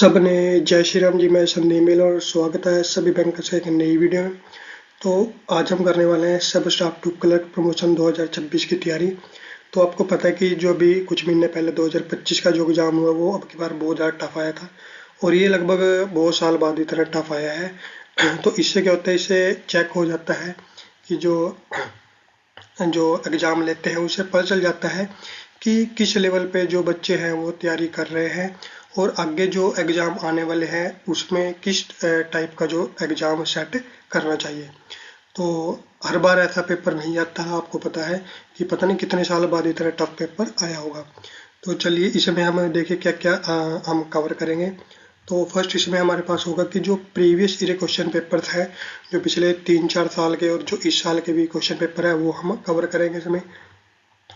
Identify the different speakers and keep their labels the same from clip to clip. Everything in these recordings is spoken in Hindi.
Speaker 1: सबने जय श्री राम जी। मैं संदीप मिल और स्वागत है सभी बैंकर्स का एक नई वीडियो में। तो आज हम करने वाले हैं सब स्टाफ टू क्लर्क प्रमोशन 2026 की तैयारी। तो आपको पता है कि जो अभी कुछ महीने पहले 2025 का जो एग्जाम हुआ वो अब की बार बहुत ज़्यादा टफ आया था और ये लगभग बहुत साल बाद इतना टफ आया है। तो इससे क्या होता है, इससे चेक हो जाता है कि जो एग्ज़ाम लेते हैं उसे पता चल जाता है कि किस लेवल पे जो बच्चे हैं वो तैयारी कर रहे हैं और आगे जो एग्ज़ाम आने वाले हैं उसमें किस टाइप का जो एग्ज़ाम सेट करना चाहिए। तो हर बार ऐसा पेपर नहीं आता है, आपको पता है कि पता नहीं कितने साल बाद इतना टफ पेपर आया होगा। तो चलिए इसमें हम देखिए क्या क्या हम कवर करेंगे। तो फर्स्ट इसमें हमारे पास होगा कि जो प्रीवियस ईयर क्वेश्चन पेपर्स है, जो पिछले 3-4 साल के और जो इस साल के भी क्वेश्चन पेपर है वो हम कवर करेंगे इसमें।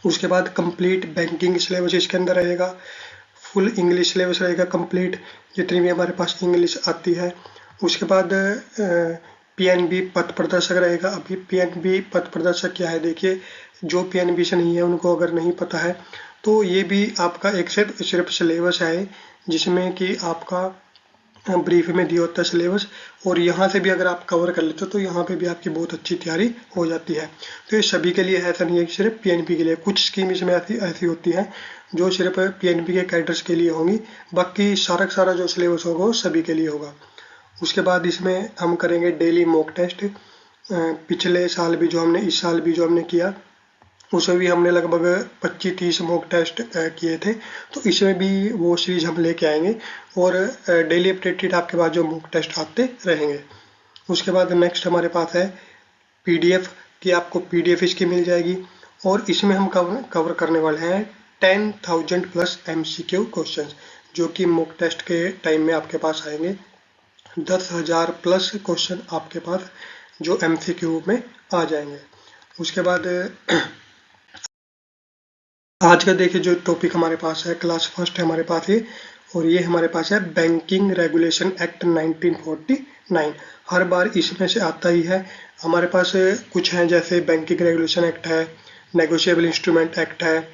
Speaker 1: उसके बाद कंप्लीट बैंकिंग सिलेबस इसके अंदर रहेगा, फुल इंग्लिश सिलेबस रहेगा कंप्लीट, जितनी भी हमारे पास इंग्लिश आती है। उसके बाद पीएनबी पथ प्रदर्शक रहेगा। अभी पीएनबी पथ प्रदर्शक क्या है देखिए, जो पीएनबी से नहीं है उनको अगर नहीं पता है तो ये भी आपका एक सिर्फ सिलेबस है जिसमें कि आपका ब्रीफ में दिया होता है सिलेबस, और यहाँ से भी अगर आप कवर कर लेते हो तो यहाँ पे भी आपकी बहुत अच्छी तैयारी हो जाती है। तो ये सभी के लिए ऐसा नहीं है कि सिर्फ पीएनबी के लिए, कुछ स्कीम इसमें ऐसी होती है जो सिर्फ पीएनबी के कैडर्स के लिए होंगी, बाकी सारा जो सिलेबस होगा वो सभी के लिए होगा। उसके बाद इसमें हम करेंगे डेली मॉक टेस्ट। पिछले साल भी जो हमने इस साल भी जो हमने किया उसमें भी हमने लगभग 25-30 मॉक टेस्ट किए थे, तो इसमें भी वो सीरीज हम लेके आएंगे और डेली अपडेटेड आपके पास जो मॉक टेस्ट आते रहेंगे। उसके बाद नेक्स्ट हमारे पास है पीडीएफ कि आपको पीडीएफ इसकी मिल जाएगी और इसमें हम कवर करने वाले हैं 10,000 प्लस एमसीक्यू क्वेश्चंस जो कि मॉक टेस्ट के टाइम में आपके पास आएंगे। 10,000 प्लस क्वेश्चन आपके पास जो एमसीक्यू में आ जाएंगे। उसके बाद आज का देखिए जो टॉपिक हमारे पास है, क्लास फर्स्ट है हमारे पास ये, और ये हमारे पास है बैंकिंग रेगुलेशन एक्ट 1949। हर बार इसमें से आता ही है हमारे पास। कुछ हैं जैसे बैंकिंग रेगुलेशन एक्ट है, नेगोशिएबल इंस्ट्रूमेंट एक्ट है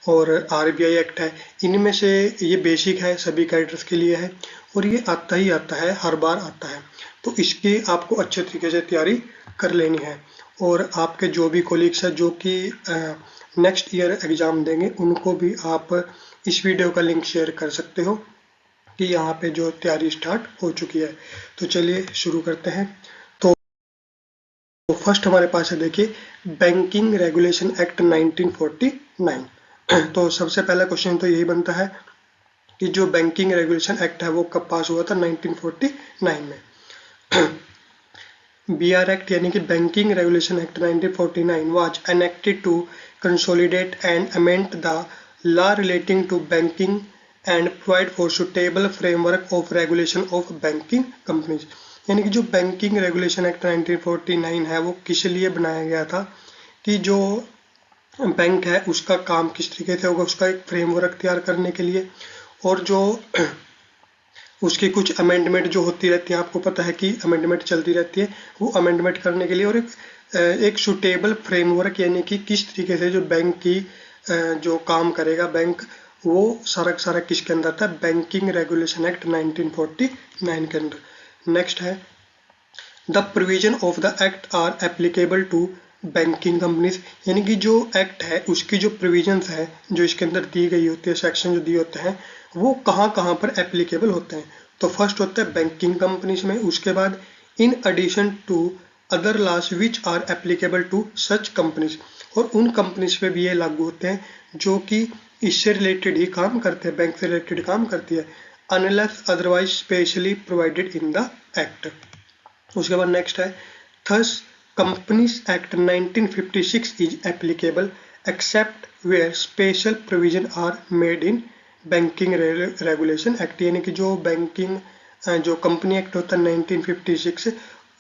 Speaker 1: और आरबीआई एक्ट है। इनमें से ये बेसिक है, सभी कैडर्स के लिए है और ये आता ही आता है, हर बार आता है। तो इसकी आपको अच्छे तरीके से तैयारी कर लेनी है और आपके जो भी कोलीग्स हैं जो कि नेक्स्ट ईयर एग्जाम देंगे उनको भी आप इस वीडियो का लिंक शेयर कर सकते हो कि यहाँ पे जो तैयारी स्टार्ट हो चुकी है। तो चलिए शुरू करते हैं। तो फर्स्ट हमारे पास है देखिए बैंकिंग रेगुलेशन एक्ट 1949। तो सबसे पहला क्वेश्चन तो यही बनता है कि जो बैंकिंग रेगुलेशन एक्ट है वो कब पास हुआ था, 1949 में। BR Act यानी कि banking regulation act 1949 was enacted to consolidate and amend the law relating to banking and provide for suitable framework of regulation of banking companies। यानी कि जो बैंकिंग रेगुलेशन एक्ट 1949 है वो किस लिए बनाया गया था कि जो बैंक है उसका काम किस तरीके से होगा, उसका एक फ्रेमवर्क तैयार करने के लिए, और जो उसकी कुछ अमेंडमेंट जो होती रहती है, आपको पता है कि अमेंडमेंट चलती रहती है, वो अमेंडमेंट करने के लिए, और एक सुटेबल फ्रेमवर्क यानी कि किस तरीके से जो बैंक की जो काम करेगा बैंक, वो सारा किसके अंदर था, बैंकिंग रेगुलेशन एक्ट 1949 के अंदर। नेक्स्ट है the provision of the act are applicable to banking companies, यानी कि जो एक्ट है उसकी जो प्रोविजंस है जो इसके अंदर दी गई होती है, सेक्शन जो दिए होते हैं वो कहाँ पर एप्लीकेबल होते हैं। तो फर्स्ट होता है बैंकिंग कंपनीज में, उसके बाद in addition to other laws which are applicable to such companies, और उन कंपनीज पे भी ये लागू होते हैं जो कि इससे रिलेटेड ही काम करते हैं, बैंक से रिलेटेड काम करती है, unless otherwise specially provided in the act. उसके बाद नेक्स्ट है thus companies act 1956 is applicable except where special provision are made in banking regulation act, यानी कि जो बैंकिंग जो कंपनी एक्ट होता है 1956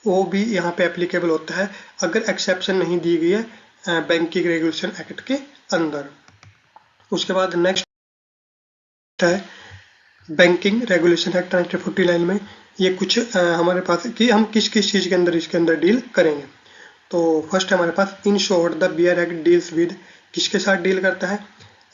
Speaker 1: वो भी यहाँ पे एप्लीकेबल होता है अगर एक्सेप्शन नहीं दी गई है बैंकिंग रेगुलेशन एक्ट के अंदर। उसके बाद नेक्स्ट है बैंकिंग रेगुलेशन एक्ट 1949 में ये कुछ हमारे पास कि हम किस चीज़ के अंदर इसके अंदर डील करेंगे। तो फर्स्ट हमारे पास in short the BR act deals with, किसके साथ डील करता है,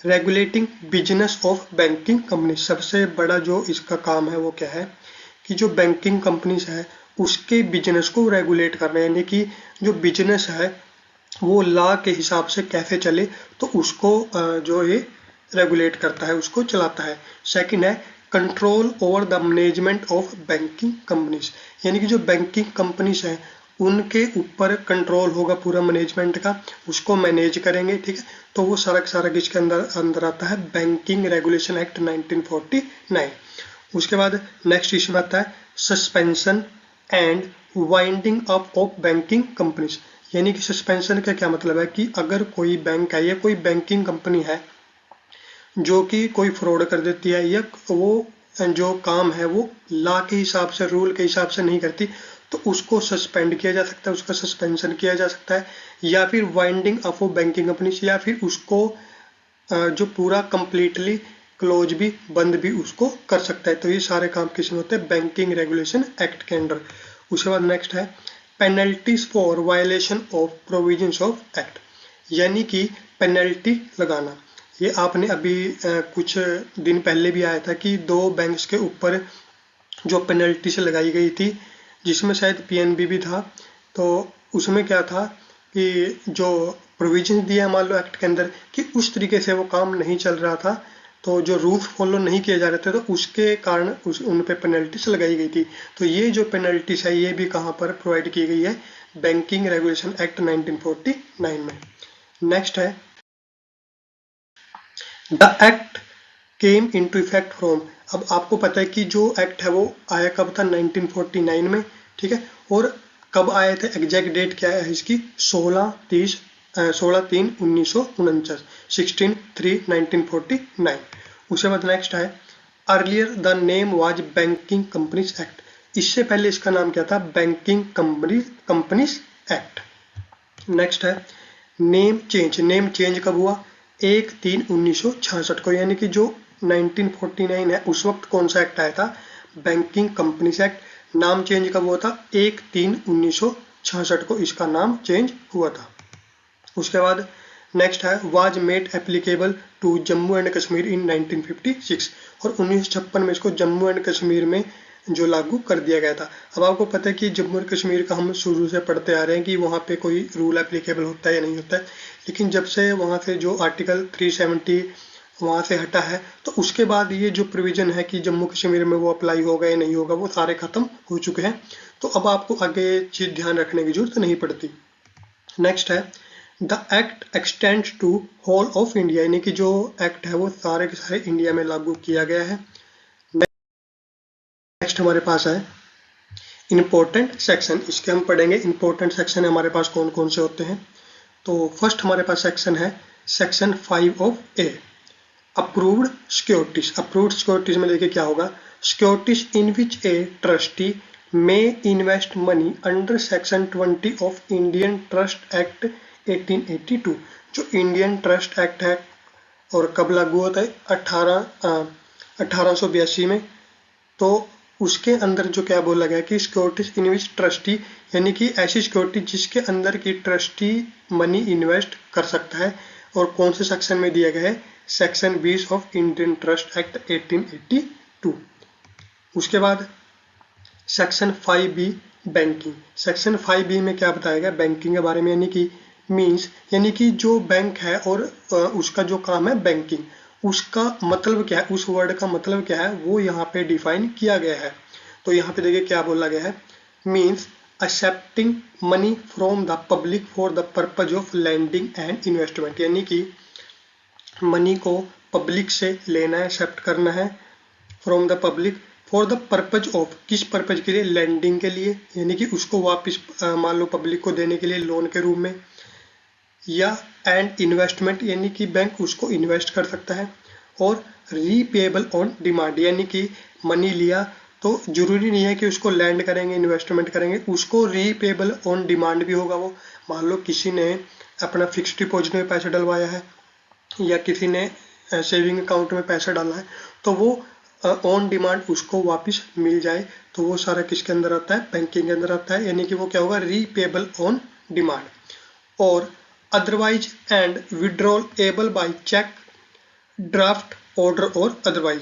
Speaker 1: regulating business of banking company, सबसे बड़ा जो इसका काम है वो क्या है कि जो बैंकिंग कंपनीज है उसके बिजनेस को रेगुलेट करना, यानी कि जो बिजनेस है वो लॉ के हिसाब से कैसे चले तो उसको जो ये रेगुलेट करता है, उसको चलाता है। सेकंड है control over the management of banking companies, यानी कि जो बैंकिंग कंपनीज हैं उनके ऊपर कंट्रोल होगा पूरा मैनेजमेंट का, उसको मैनेज करेंगे, ठीक है। तो वो सारा सारा किसके अंदर अंदर आता है, बैंकिंग रेगुलेशन एक्ट 1949। उसके बाद नेक्स्ट इसमें आता है suspension and winding up of banking companies, यानी कि सस्पेंशन का क्या मतलब है कि अगर कोई बैंक है या कोई बैंकिंग कंपनी है जो कि कोई फ्रॉड कर देती है या वो जो काम है वो लॉ के हिसाब से, रूल के हिसाब से नहीं करती, तो उसको सस्पेंड किया जा सकता है, उसका सस्पेंशन किया जा सकता है, या फिर winding up of banking company, या फिर उसको जो पूरा कंप्लीटली क्लोज भी, बंद भी उसको कर सकता है। तो ये सारे काम किसमें होते हैं, बैंकिंग रेगुलेशन एक्ट के अंडर। उसके बाद नेक्स्ट है penalties for violation of provisions of act, यानी कि पेनल्टी लगाना। ये आपने अभी कुछ दिन पहले भी आया था कि 2 बैंक्स के ऊपर जो पेनल्टी से लगाई गई थी, जिसमें शायद पीएनबी भी था। तो उसमें क्या था कि जो प्रोविजन दिया मान लो एक्ट के अंदर कि उस तरीके से वो काम नहीं चल रहा था, तो जो रूल्स फॉलो नहीं किए जा रहे थे, तो उसके कारण उन पे पेनल्टीज लगाई गई थी। तो ये जो पेनल्टीज है ये भी कहाँ पर प्रोवाइड की गई है, बैंकिंग रेगुलेशन एक्ट 1949 में। नेक्स्ट है the act came into effect from, अब आपको पता है कि जो एक्ट है वो आया कब था, 1949 में, ठीक है। और कब आए थे, एग्जैक्ट डेट क्या है इसकी, 16/3/1949, 16/3/1949। उसके बाद नेक्स्ट है earlier the name was banking companies act, इससे पहले इसका नाम क्या था, बैंकिंग कंपनीज एक्ट। नेक्स्ट है नेम चेंज, नेम चेंज कब हुआ, 1/3/1966 को, यानी कि जो 1949 है उस वक्त कौन सा एक्ट आया था, बैंकिंग कंपनीज एक्ट। नाम चेंज कब हुआ था, 1/3/1966 को इसका नाम चेंज हुआ था। उसके बाद नेक्स्ट है was made applicable to Jammu and Kashmir in 1956, और 1956 में इसको जम्मू एंड कश्मीर में जो लागू कर दिया गया था। अब आपको पता है कि जम्मू और कश्मीर का हम शुरू से पढ़ते आ रहे हैं कि वहाँ पे कोई रूल एप्लीकेबल होता है या नहीं होता है, लेकिन जब से वहाँ से जो आर्टिकल 370 वहाँ से हटा है, तो उसके बाद ये जो प्रोविजन है कि जम्मू कश्मीर में वो अप्लाई होगा या नहीं होगा, वो सारे खत्म हो चुके हैं। तो अब आपको आगे चीज ध्यान रखने की जरूरत नहीं पड़ती। नेक्स्ट है the act extends to whole of India, यानी कि जो एक्ट है वो सारे के सारे इंडिया में लागू किया गया है। नेक्स्ट हमारे पास है इंपॉर्टेंट सेक्शन, इसके हम पढ़ेंगे इंपॉर्टेंट सेक्शन हमारे पास कौन कौन से होते हैं। तो फर्स्ट हमारे पास सेक्शन है section 5 of A, approved securities. Approved securities में देखिए क्या होगा, securities in which a trustee may invest money under section 20 of Indian trust act 1882। जो इंडियन ट्रस्ट एक्ट है और कब लागू होता है, 1882 में। तो उसके अंदर जो क्या बोला गया कि सिक्योरिटीज इन विच ट्रस्टी, यानी कि ऐसी सिक्योरिटी जिसके अंदर की ट्रस्टी मनी इन्वेस्ट कर सकता है, और कौन से सेक्शन में दिया गया है, section 20 of Indian trust act 1882। उसके बाद section 5B banking, section 5B में क्या बताया गया बैंकिंग के बारे में, यानी कि मींस, यानी कि जो बैंक है और उसका जो काम है बैंकिंग, उसका मतलब क्या है, उस वर्ड का मतलब क्या है वो यहाँ पे डिफाइन किया गया है। तो यहाँ पे देखिए क्या बोला गया है, means accepting money from the public for the purpose of lending and investment, यानी कि मनी को पब्लिक से लेना है, एक्सेप्ट करना है, from the public for the purpose of, किस पर्पज के लिए, लैंडिंग के लिए, यानी कि उसको वापस मान लो पब्लिक को देने के लिए लोन के रूप में, या एंड इन्वेस्टमेंट, यानी कि बैंक उसको इन्वेस्ट कर सकता है, और रीपेबल ऑन डिमांड, यानी कि मनी लिया तो जरूरी नहीं है कि उसको लैंड करेंगे, इन्वेस्टमेंट करेंगे, उसको रीपेबल ऑन डिमांड भी होगा। वो मान लो किसी ने अपना फिक्स्ड डिपॉजिट में पैसे डलवाया है या किसी ने सेविंग अकाउंट में पैसा डाला है, तो वो ऑन डिमांड उसको वापस मिल जाए, तो वो सारा किसके अंदर आता है, बैंकिंग के अंदर आता है, यानी कि वो क्या होगा, रीपेबल ऑन डिमांड। और otherwise and withdrawable by cheque draft order और अदरवाइज,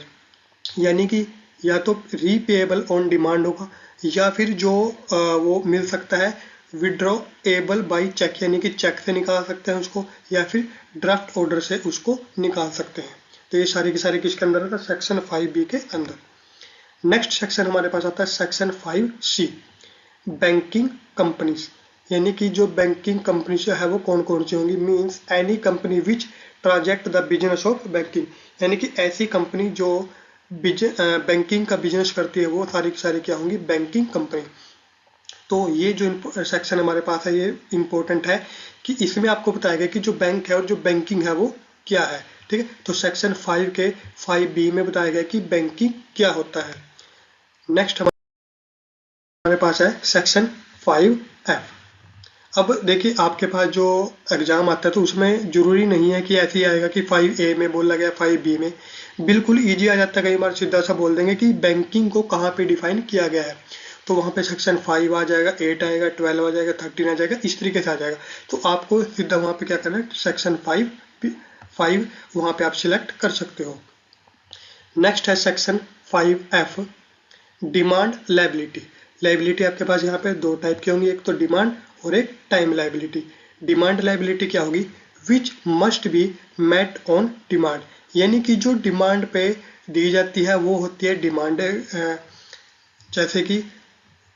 Speaker 1: यानी कि या तो रीपेएबल ऑन डिमांड होगा या फिर जो वो मिल सकता है विड्रॉएबल बाय चेक, यानी कि चेक से निकाल सकते हैं उसको, या फिर ड्राफ्ट ऑर्डर से उसको निकाल सकते हैं। तो ये सारी की सारी किसके अंदर आता है? सेक्शन 5B के अंदर। नेक्स्ट सेक्शन हमारे पास आता है सेक्शन 5C, बैंकिंग कंपनीज, यानी कि जो बैंकिंग कंपनी जो है वो कौन कौन सी होंगी? Means any company which transact the business of banking, यानी कि ऐसी कंपनी जो बैंकिंग का बिजनेस करती है वो सारी की सारी क्या होंगी? Banking company. तो ये जो सेक्शन हमारे पास है ये इंपॉर्टेंट है कि इसमें आपको बताएगा कि जो बैंक है और जो बैंकिंग है वो क्या है। ठीक है, तो सेक्शन 5 के 5B में बताया गया कि बैंकिंग क्या होता है। नेक्स्ट हमारे पास है सेक्शन 5F। अब देखिए आपके पास जो एग्जाम आता है तो उसमें जरूरी नहीं है कि ऐसे ही आएगा कि 5A में बोला गया 5B में, बिल्कुल इजी आ जाता है। कई बार सीधा सा बोल देंगे कि बैंकिंग को कहाँ पे डिफाइन किया गया है, तो वहाँ पे सेक्शन 5 आ जाएगा, 8 आएगा, 12 आ जाएगा, 13 आ जाएगा, इस तरीके से आ जाएगा। तो आपको सीधा वहाँ पे क्या करना है? सेक्शन 5 वहाँ पे आप सिलेक्ट कर सकते हो। नेक्स्ट है section 5F, demand liability. Liability आपके पास यहाँ पे दो टाइप की होंगी, एक तो डिमांड और एक टाइम लायबिलिटी। डिमांड लायबिलिटी क्या होगी? Which must be met on demand, यानी कि जो डिमांड पे दी जाती है वो होती है डिमांड। जैसे कि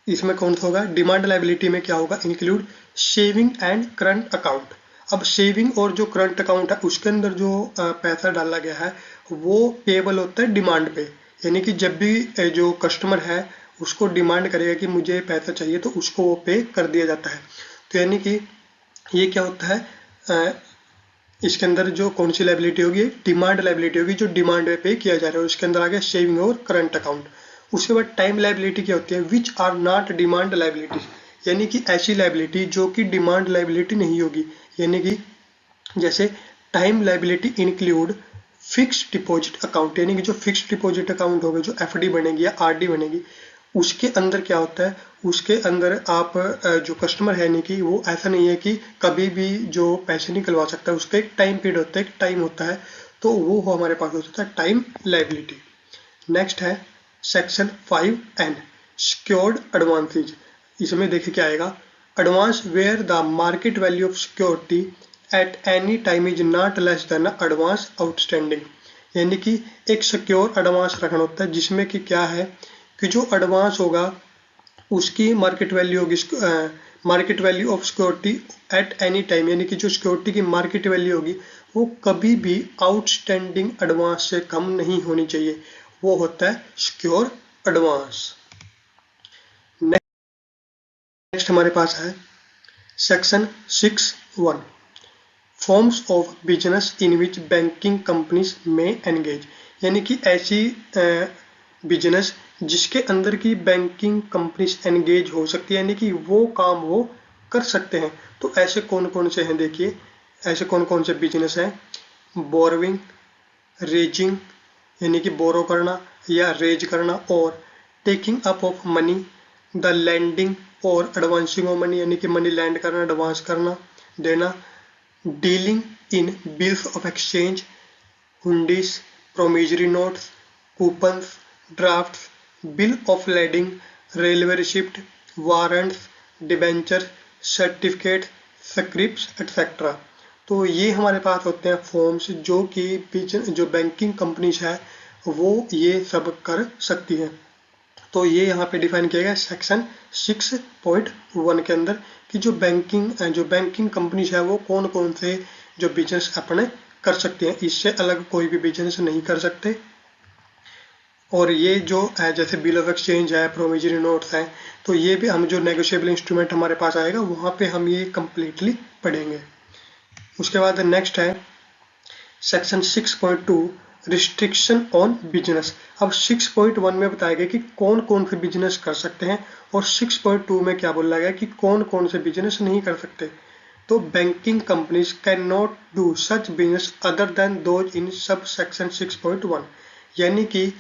Speaker 1: इसमें कौन सा होगा? डिमांड लायबिलिटी में क्या होगा? Include saving and current account. अब सेविंग और जो करंट अकाउंट है उसके अंदर जो पैसा डाला गया है वो पेबल होता है डिमांड पे, यानी कि जब भी जो कस्टमर है उसको डिमांड करेगा कि मुझे पैसा चाहिए तो उसको वो पे कर दिया जाता है। तो यानी कि ये क्या होता है? इसके अंदर जो कौन सी लायबिलिटी होगी? डिमांड लायबिलिटी होगी, जो डिमांड पे किया जा रहा है। उसके अंदर आ गया सेविंग और करंट अकाउंट। उसके बाद टाइम लायबिलिटी क्या होती है? Which are not demand liability, यानी कि ऐसी लायबिलिटी जो कि डिमांड लायबिलिटी नहीं होगी, यानी कि जैसे time liability include fixed deposit account, यानी कि जो फिक्स्ड डिपॉजिट अकाउंट होगा, जो एफडी बनेगी या आरडी बनेगी, उसके अंदर क्या होता है? उसके अंदर आप जो कस्टमर है, यानी कि वो ऐसा नहीं है कि कभी भी जो पैसे निकलवा सकता है, उसका एक टाइम पीरियड होता है, एक टाइम होता है, तो वो हमारे पास होता है टाइम लायबिलिटी। नेक्स्ट है सेक्शन 5N, सिक्योर्ड एडवांसेज। इसमें देखिए क्या आएगा? Advance where the market value of security at any time is not less than advance outstanding, यानी कि एक सिक्योर एडवांस रखना होता है जिसमें कि क्या है कि जो एडवांस होगा उसकी मार्केट वैल्यू होगी, market value of security at any time, यानी कि जो सिक्योरिटी की मार्केट वैल्यू होगी वो कभी भी आउटस्टैंडिंग एडवांस से कम नहीं होनी चाहिए, वो होता है सिक्योर एडवांस। नेक्स्ट हमारे पास है section 6(1), forms of business in which banking companies में एंगेज, यानी कि ऐसी बिजनेस जिसके अंदर की बैंकिंग कंपनीज एंगेज हो सकती है, यानी कि वो काम वो कर सकते हैं। तो ऐसे कौन कौन से हैं? देखिए ऐसे कौन कौन से बिजनेस हैं? बोरोविंग, रेजिंग, यानी कि बोरो करना या रेज करना, और taking up of money, the lending और एडवांसिंग ऑफ मनी, यानी कि मनी लैंड करना, एडवांस करना देना, dealing in bills of exchange, हुंडीज, promissory notes, coupons, drafts, bill of lading, railway receipt, warrants, debenture, certificate, scripts etcetera. तो ये हमारे पास होते हैं फॉर्म्स जो कि जो बैंकिंग कंपनीज है वो ये सब कर सकती हैं। तो ये यहाँ पे डिफाइन किया गया सेक्शन 6.1 के अंदर कि जो बैंकिंग कंपनीज है वो कौन कौन से जो बिजनेस अपने कर सकते हैं, इससे अलग कोई भी बिजनेस नहीं कर सकते। और ये जो जैसे बिल ऑफ एक्सचेंज है, प्रोमिजरी नोट्स हैं, तो ये भी हम जो नेगोशिएबल इंस्ट्रूमेंट हमारे पास आएगा वहाँ पे हम ये कंप्लीटली पढ़ेंगे। उसके बाद नेक्स्ट है सेक्शन 6.2, रिस्ट्रिक्शन ऑन बिजनेस। अब 6.1 में बताया गया कि कौन कौन से बिजनेस कर सकते हैं, और 6.2 में क्या बोला गया कि कौन कौन से बिजनेस नहीं कर सकते। तो banking companies can not do such business other than those in sub section 6.1, यानी कि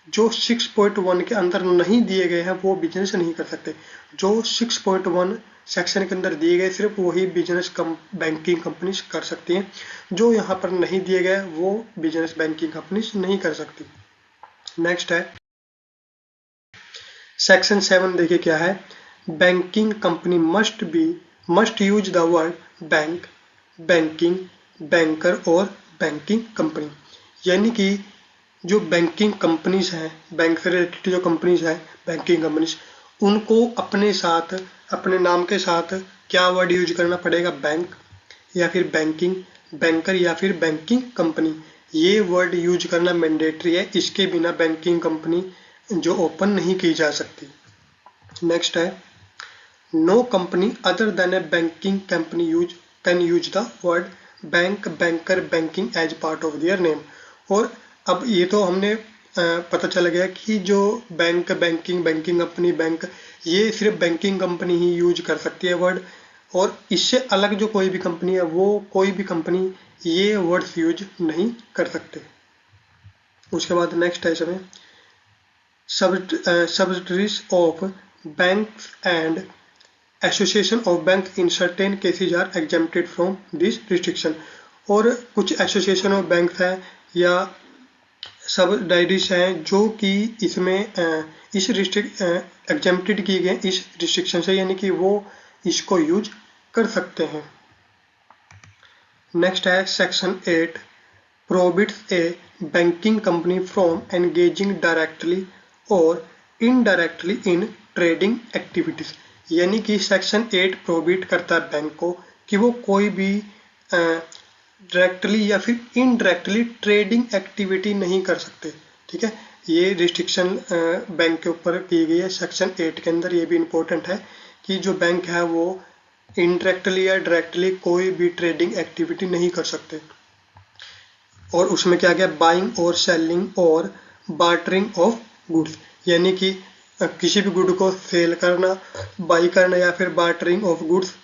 Speaker 1: जो 6.1 के अंदर नहीं दिए गए हैं वो बिजनेस नहीं कर सकते। जो 6.1 सेक्शन के अंदर दिए गए सिर्फ वही बिजनेस बैंकिंग कंपनीज कर सकती हैं। जो यहाँ पर नहीं दिए गए वो बिजनेस बैंकिंग कंपनीज नहीं कर सकती। नेक्स्ट है सेक्शन 7। देखिए क्या है, banking company must use the word bank, banking, banker और बैंकिंग कंपनी। यानी कि जो बैंकिंग कंपनीज हैं, बैंक से रिलेटेड जो कंपनीज हैं बैंकिंग कंपनीज, उनको अपने साथ अपने नाम के साथ क्या वर्ड यूज करना पड़ेगा, बैंक या फिर बैंकिंग, बैंकर या फिर बैंकिंग कंपनी। ये वर्ड यूज करना मैंडेटरी है, इसके बिना बैंकिंग कंपनी जो ओपन नहीं की जा सकती। नेक्स्ट है no company other than a banking company can use the word bank, banker, banking as part of their name. और अब ये तो हमने पता चल गया कि जो bank, banking, banking company, bank, ये सिर्फ बैंकिंग कंपनी ही यूज कर सकती है वर्ड, और इससे अलग जो कोई भी कंपनी है वो कोई भी कंपनी ये वर्ड्स यूज नहीं कर सकते। उसके बाद नेक्स्ट है इसमें subsidiaries of banks and association of banks in certain cases are exempted from this restriction। और कुछ एसोसिएशन ऑफ बैंक्स हैं या सबसिडायरीज हैं जो कि इसमें इस एग्जेम्प्टेड किए गए इस रिस्ट्रिक्शन से, यानी कि वो इसको यूज कर सकते हैं। नेक्स्ट है section 8 prohibits a banking company from engaging directly और इनडायरेक्टली इन ट्रेडिंग एक्टिविटीज। यानी कि सेक्शन 8 प्रोहिबिट करता है बैंक को कि वो कोई भी डायरेक्टली या फिर इनडायरेक्टली ट्रेडिंग एक्टिविटी नहीं कर सकते। ठीक है, ये रिस्ट्रिक्शन बैंक के ऊपर की गई है सेक्शन 8 के अंदर। ये भी इम्पोर्टेंट है कि जो बैंक है वो इनडायरेक्टली या डायरेक्टली कोई भी ट्रेडिंग एक्टिविटी नहीं कर सकते। और उसमें क्या गया, बाइंग और सेलिंग और बार्टरिंग ऑफ गुड्स, यानी कि किसी भी गुड को सेल करना, बाई करना या फिर bartering of goods.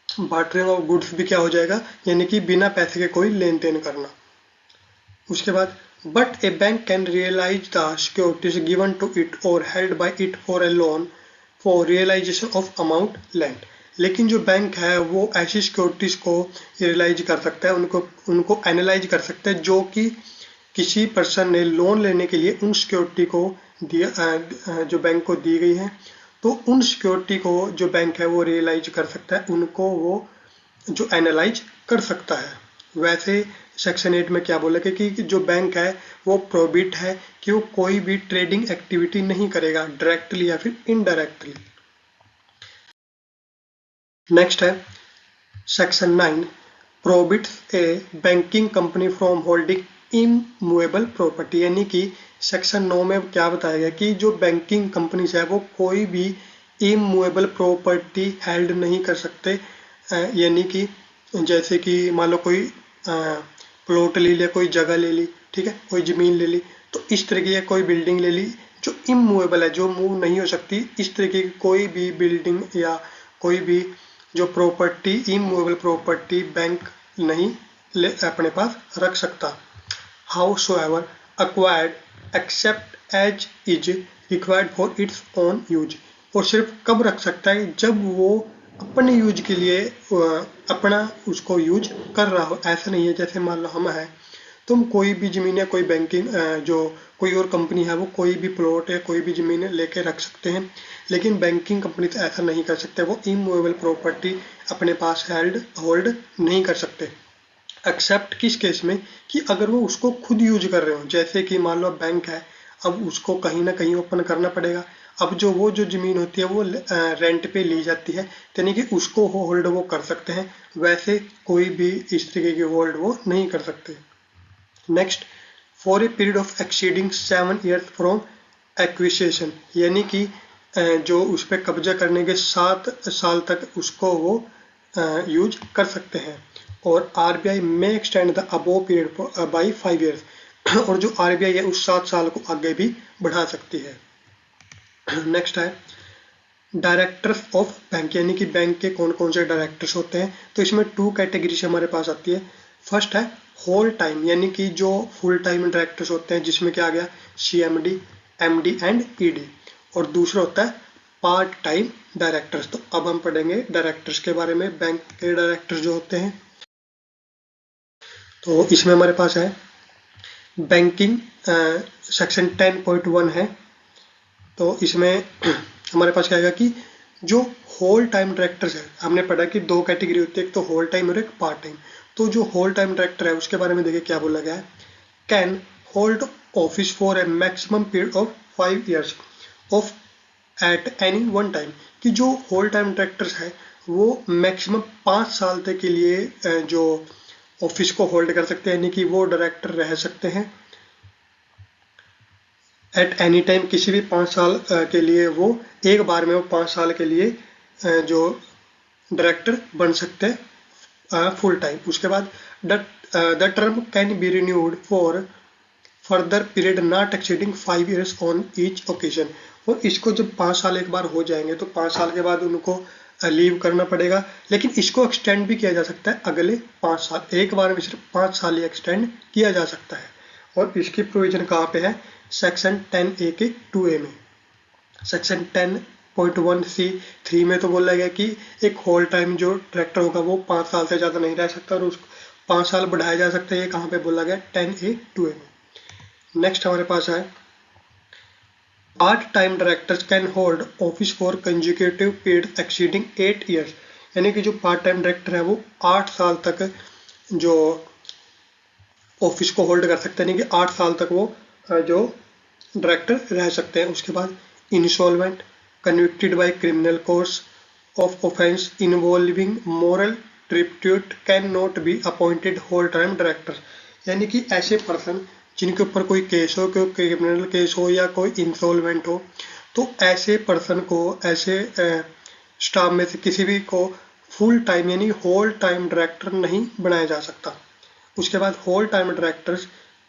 Speaker 1: Bartering of goods भी क्या हो जाएगा, यानी कि बिना पैसे के कोई लेन देन करना। उसके बाद but a bank can realise the securities given to it or held by it for a loan for realisation of amount lent. लेकिन जो बैंक है वो ऐसी सिक्योरिटीज को रियलाइज कर सकता है, उनको एनालाइज कर सकता है जो कि किसी पर्सन ने लोन लेने के लिए उन सिक्योरिटी को दिया, जो बैंक को दी गई है, तो उन सिक्योरिटी को जो बैंक है वो रियलाइज कर सकता है, उनको वो जो एनालाइज कर सकता है। वैसे सेक्शन 8 में क्या बोला कि जो बैंक है वो प्रोहिबिट है कि वो कोई भी ट्रेडिंग एक्टिविटी नहीं करेगा डायरेक्टली या फिर इनडायरेक्टली। नेक्स्ट है section 9 prohibits A banking company from holding immovable property. यानी कि सेक्शन 9 में क्या बताया गया कि जो बैंकिंग कंपनीज है वो कोई भी इमूवेबल प्रॉपर्टी हेल्ड नहीं कर सकते। यानी कि जैसे कि मान लो कोई प्लॉट ले लिया, कोई जगह ले ली, ठीक है, कोई जमीन ले ली, तो इस तरीके की कोई बिल्डिंग ले ली जो इमूवेबल है, जो मूव नहीं हो सकती, इस तरीके की कोई भी बिल्डिंग या कोई भी जो प्रॉपर्टी इमूवेबल प्रॉपर्टी बैंक नहीं अपने पास रख सकता। howsoever acquired except as is required for its own use। और सिर्फ कब रख सकता है, जब वो अपने यूज के लिए अपना उसको यूज कर रहा हो। ऐसा नहीं है जैसे मान लो हम है, तुम कोई भी जमीन या कोई बैंकिंग जो कोई और कंपनी है वो कोई भी प्लॉट या कोई भी जमीन लेके रख सकते हैं, लेकिन बैंकिंग कंपनी तो ऐसा नहीं कर सकते, वो इमूवेबल प्रॉपर्टी अपने पास होल्ड नहीं कर सकते। एक्सेप्ट किस केस में, कि अगर वो उसको खुद यूज कर रहे हो, जैसे कि मान लो बैंक है, अब उसको कहीं ना कहीं ओपन करना पड़ेगा। अब जो जमीन होती है वो रेंट पे ली जाती है, यानी कि उसको होल्ड वो कर सकते हैं, वैसे कोई भी इस तरीके की होल्ड वो नहीं कर सकते। Next for a period of exceeding 7 years from acquisition, यानी कि जो उस पर कब्जा करने के 7 साल तक उसको वो यूज कर सकते हैं। और RBI में extend the above period by 5 years, और जो RBI है उस 7 साल को आगे भी बढ़ा सकती है। नेक्स्ट है डायरेक्टर्स ऑफ बैंक, यानी कि बैंक के कौन कौन से डायरेक्टर्स होते हैं, तो इसमें 2 कैटेगरी हमारे पास आती है। फर्स्ट है होल टाइम, यानी कि जो फुल टाइम डायरेक्टर्स होते हैं, जिसमें क्या आ गया CMD, MD एंड ED, और दूसरा होता है पार्ट टाइम डायरेक्टर्स। तो अब हम पढ़ेंगे डायरेक्टर्स के बारे में, बैंक के डायरेक्टर्स जो होते हैं। तो इसमें हमारे पास है बैंकिंग सेक्शन 10.1 है। तो इसमें हमारे पास क्या आएगा कि जो होल टाइम डायरेक्टर्स है, हमने पढ़ा कि दो कैटेगरी होती है, एक तो होल टाइम और एक पार्ट टाइम। तो जो होल टाइम डायरेक्टर है उसके बारे में देखिए क्या बोला गया है। Can hold office for a maximum period of 5 years of at any one time, कि जो होल टाइम डायरेक्टर्स है वो मैक्सिमम 5 साल तक के लिए जो ऑफिस को होल्ड कर सकते हैं, यानी कि वो डायरेक्टर रह सकते हैं एट एनी टाइम। किसी भी 5 साल के लिए वो एक बार में वो 5 साल के लिए जो डायरेक्टर बन सकते हैं फुल टाइम। उसके बाद the term can be renewed for further period not exceeding 5 years on each occasion. और इसको जब 5 साल एक बार हो जाएंगे तो 5 साल के बाद उनको लीव करना पड़ेगा, लेकिन इसको एक्सटेंड भी किया जा सकता है अगले 5 साल, एक बार में सिर्फ 5 साल ही एक्सटेंड किया जा सकता है। और इसकी प्रोविजन कहाँ पे है, सेक्शन 10A के 2A में। सेक्शन 10.1C3 में तो बोला गया कि एक होल टाइम जो डायरेक्टर होगा वो 5 साल से ज़्यादा नहीं रह सकता और उसको 5 साल बढ़ाया जा सकता है। ये कहाँ पे बोला गया, 10A 2A में। नेक्स्ट हमारे पास है part time directors can hold office for consecutive period exceeding 8 years, यानी कि जो पार्ट टाइम डायरेक्टर है वो 8 साल तक जो ऑफिस को होल्ड कर सकते हैं, यानी कि 8 साल तक वो जो डायरेक्टर रह सकते हैं। उसके बाद insolvent, convicted by criminal course of offence involving moral tribute cannot be appointed whole time director, यानी कि ऐसे पर्सन जिनके ऊपर कोई केस हो, कोई क्रिमिनल केस हो या कोई इंसॉल्वेंट हो, तो ऐसे पर्सन को, ऐसे स्टाफ में से किसी भी को फुल टाइम यानी होल टाइम डायरेक्टर नहीं बनाया जा सकता। उसके बाद whole time directors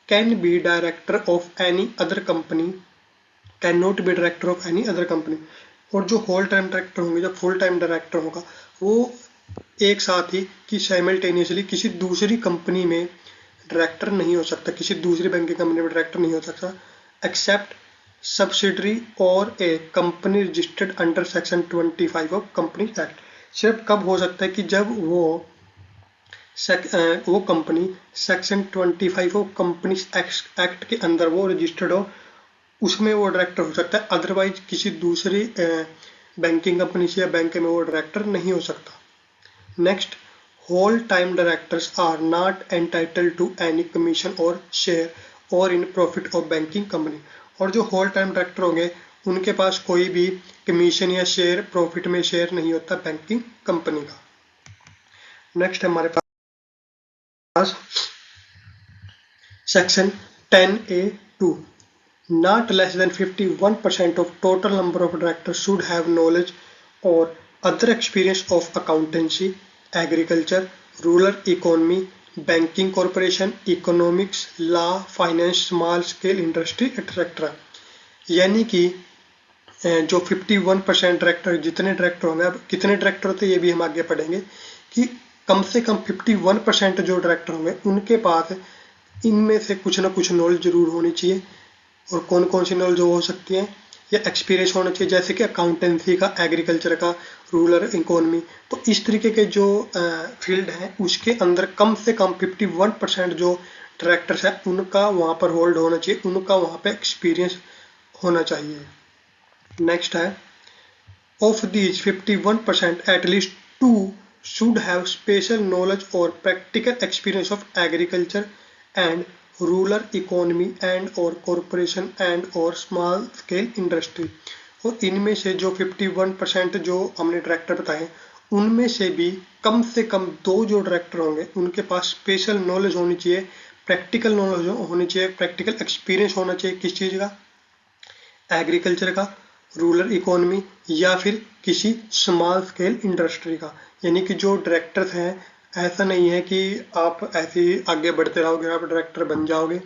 Speaker 1: can be director of any other company, cannot be director of any other company. और जो होल टाइम डायरेक्टर होंगे, जो फुल टाइम डायरेक्टर होगा, वो एक साथ ही कि साइमल्टेनियसली किसी दूसरी कंपनी में डायरेक्टर नहीं हो सकता, किसी दूसरी बैंकिंग कंपनी में डायरेक्टर नहीं हो सकता, except subsidiary or a company registered under section 25 of company act. सिर्फ कब हो सकता है कि जब वो company section 25 of company act के अंदर वो रजिस्टर्ड हो, उसमें वो डायरेक्टर हो सकता है। अदरवाइज किसी दूसरी बैंकिंग कंपनी से या बैंक में वो डायरेक्टर नहीं हो सकता। Next, whole time directors are not entitled to any commission और शेयर और in profit of banking company. और जो होल टाइम डायरेक्टर होंगे उनके पास कोई भी कमीशन या शेयर, प्रॉफिट में शेयर नहीं होता बैंकिंग कंपनी का। नेक्स्ट हमारे पास section 10A2, not less than 51% of total number of directors should have knowledge or other experience of accountancy, agriculture, rural economy, banking corporation, economics, law, finance, small scale industry, etc. यानी कि जो 51% डायरेक्टर, जितने डायरेक्टर होंगे, अब कितने डायरेक्टर होते हैं ये भी हम आगे पढ़ेंगे, कि कम से कम 51% जो डायरेक्टर होंगे उनके पास इनमें से कुछ ना कुछ नॉलेज जरूर होनी चाहिए। और कौन कौन सी नॉलेज हो सकती है, या एक्सपीरियंस होना चाहिए, जैसे कि अकाउंटेंसी का, एग्रीकल्चर का, रूरल इकोनॉमी। तो इस तरीके के जो फील्ड हैं उसके अंदर कम से कम 51% जो डायरेक्टर्स हैं उनका वहाँ पर होल्ड होना चाहिए, उनका वहाँ पे एक्सपीरियंस होना चाहिए। नेक्स्ट है, of these 51% at least 2 should have special knowledge or practical experience of agriculture and rural economy and और कॉरपोरेशन एंड और स्मॉल स्केल इंडस्ट्री। और इनमें से जो 51% जो हमने डायरेक्टर बताए उनमें से भी कम से कम 2 जो डायरेक्टर होंगे उनके पास स्पेशल नॉलेज होनी चाहिए, प्रैक्टिकल नॉलेज होनी चाहिए, प्रैक्टिकल एक्सपीरियंस होना चाहिए। किस चीज़ का, एग्रीकल्चर का, रूरल इकोनॉमी या फिर किसी स्मॉल स्केल इंडस्ट्री का। यानी कि जो डायरेक्टर्स हैं, ऐसा नहीं है कि आप ऐसे ही आगे बढ़ते रहोगे, आप डायरेक्टर बन जाओगे।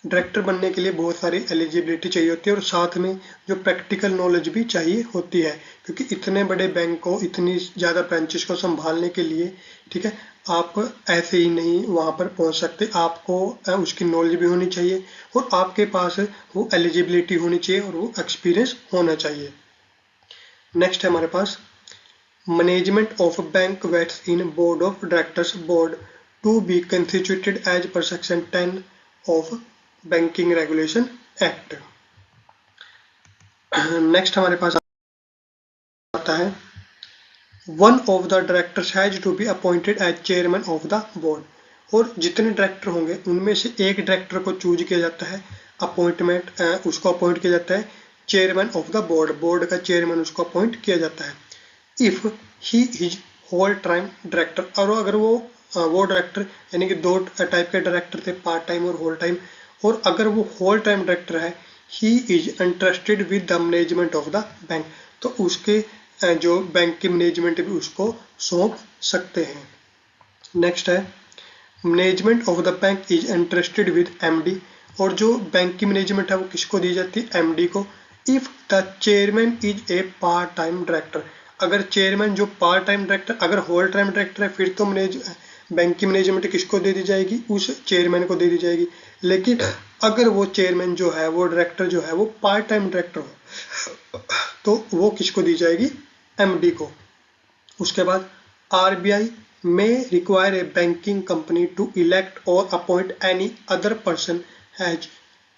Speaker 1: डायरेक्टर बनने के लिए बहुत सारी एलिजिबिलिटी चाहिए होती है और साथ में जो प्रैक्टिकल नॉलेज भी चाहिए होती है, क्योंकि इतने बड़े बैंक को, इतनी ज़्यादा ब्रांचेस को संभालने के लिए, ठीक है, आप ऐसे ही नहीं वहाँ पर पहुँच सकते। आपको उसकी नॉलेज भी होनी चाहिए और आपके पास वो एलिजिबिलिटी होनी चाहिए और वो एक्सपीरियंस होना चाहिए। नेक्स्ट है हमारे पास management of bank vests in board of directors board to be constituted as per section 10 of banking regulation act. Next हमारे पास आता है one of the directors has to be appointed as chairman of the board. और जितने डायरेक्टर होंगे उनमें से एक डायरेक्टर को चूज किया जाता है, अपॉइंटमेंट उसको अपॉइंट किया जाता है chairman of the board, board का चेयरमैन उसको अपॉइंट किया जाता है। If he is whole time director, और अगर वो डायरेक्टर, यानी कि दो टाइप के डायरेक्टर थे, पार्ट टाइम और होल टाइम, और अगर वो होल टाइम डायरेक्टर है, he is interested with the management of the bank, तो उसके जो बैंक की मैनेजमेंट भी उसको सौंप सकते हैं। नेक्स्ट है management of the bank is interested with MD, और जो बैंक की मैनेजमेंट है वो किसको दी जाती है, एमडी को। If the chairman is a part time director, अगर चेयरमैन जो पार्ट टाइम डायरेक्टर, अगर होल टाइम डायरेक्टर है फिर तो बैंक की मैनेजमेंट किसको दे दी जाएगी, उस चेयरमैन को दे दी जाएगी। लेकिन अगर वो चेयरमैन जो है, वो डायरेक्टर जो है वो पार्ट टाइम डायरेक्टर हो, तो वो किसको दी जाएगी, एमडी को। उसके बाद RBI may require a banking company to elect or appoint any other person as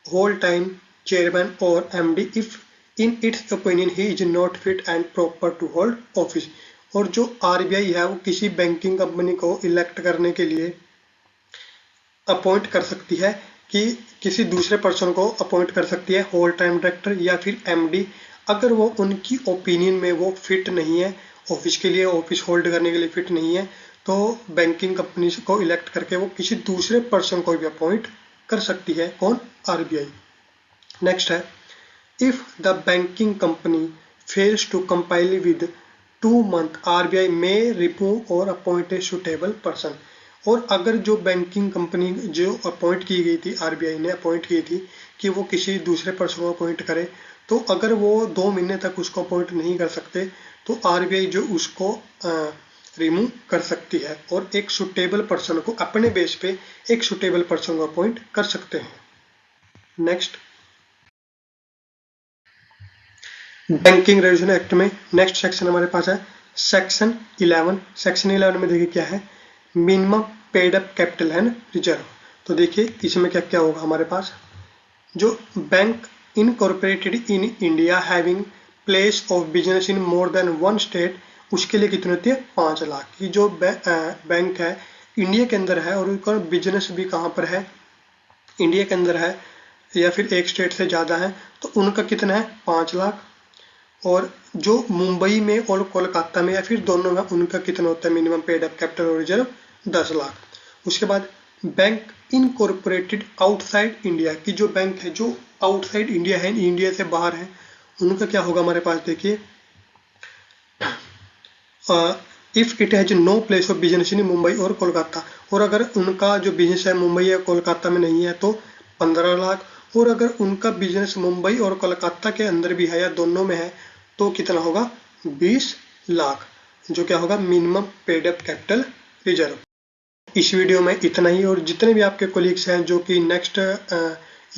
Speaker 1: whole-time chairman or MD if in its opinion he is not fit and proper to hold office। और जो आरबीआई है वो किसी बैंकिंग कंपनी को इलेक्ट करने के लिए अपॉइंट कर सकती है, कि किसी दूसरे पर्सन को अपॉइंट कर सकती है, होल टाइम डायरेक्टर या फिर एमडी, अगर वो उनकी ओपिनियन में वो फिट नहीं है ऑफिस के लिए, ऑफिस होल्ड करने के लिए फिट नहीं है, तो बैंकिंग कंपनी को इलेक्ट करके वो किसी दूसरे पर्सन को भी अपॉइंट कर सकती है, कौन, RBI. Next is if the banking company fails to compile with 2 month RBI may remove और अपॉइंट ए सुटेबल पर्सन। और अगर जो बैंकिंग कंपनी जो अपॉइंट की गई थी, आरबीआई ने अपॉइंट की थी कि वो किसी दूसरे पर्सन को अपॉइंट करे, तो अगर वो 2 महीने तक उसको अपॉइंट नहीं कर सकते तो आरबीआई जो उसको रिमूव कर सकती है और एक सुटेबल पर्सन को, अपने बेस पे एक सुटेबल पर्सन को अपॉइंट कर सकते हैं। नेक्स्ट बैंकिंग रेगुलेशन एक्ट में नेक्स्ट सेक्शन हमारे पास है सेक्शन 11। सेक्शन 11 में देखिए क्या है, minimum paid up capital and reserve. तो देखिए इसमें क्या क्या होगा हमारे पास, जो bank incorporated in India having place of business in more than 1 state, उसके लिए कितनी होती है, 5 लाख की। जो बैंक है इंडिया के अंदर है और उनका बिजनेस भी कहाँ पर है, इंडिया के अंदर है या फिर एक स्टेट से ज़्यादा है, तो उनका कितना है, 5 लाख। और जो मुंबई में और कोलकाता में या फिर दोनों में, उनका कितना होता है मिनिमम पेड अप कैपिटल और रिजर्व, 10 लाख। उसके बाद बैंक इनकॉर्पोरेटेड आउटसाइड इंडिया की, जो बैंक है जो आउटसाइड इंडिया है, इंडिया से बाहर है, उनका क्या होगा हमारे पास, देखिए if it has no place of business in Mumbai और कोलकाता, और अगर उनका जो बिजनेस है मुंबई या कोलकाता में नहीं है तो 15 लाख, और अगर उनका बिजनेस मुंबई और कोलकाता के अंदर भी है या दोनों में है तो कितना होगा, 20 लाख, जो क्या होगा, minimum paid up capital reserve. इस वीडियो में इतना ही, और जितने भी आपके कोलीग्स हैं जो कि नेक्स्ट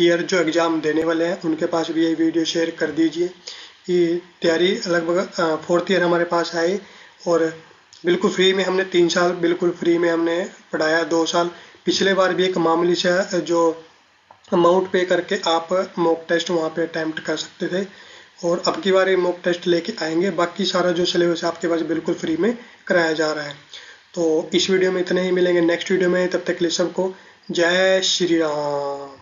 Speaker 1: ईयर जो एग्ज़ाम देने वाले हैं उनके पास भी ये वीडियो शेयर कर दीजिए। कि तैयारी लगभग 4th ईयर हमारे पास है और बिल्कुल फ्री में हमने 3 साल बिल्कुल फ्री में हमने पढ़ाया, 2 साल। पिछले बार भी एक मामूली सा जो अमाउंट पे करके आप मॉक टेस्ट वहाँ पे अटैम्प्ट कर सकते थे, और अब की बार ये मॉक टेस्ट लेके आएंगे। बाकी सारा जो सिलेबस है आपके पास बिल्कुल फ्री में कराया जा रहा है। तो इस वीडियो में इतने ही, मिलेंगे नेक्स्ट वीडियो में, तब तक के लिए सबको जय श्री राम।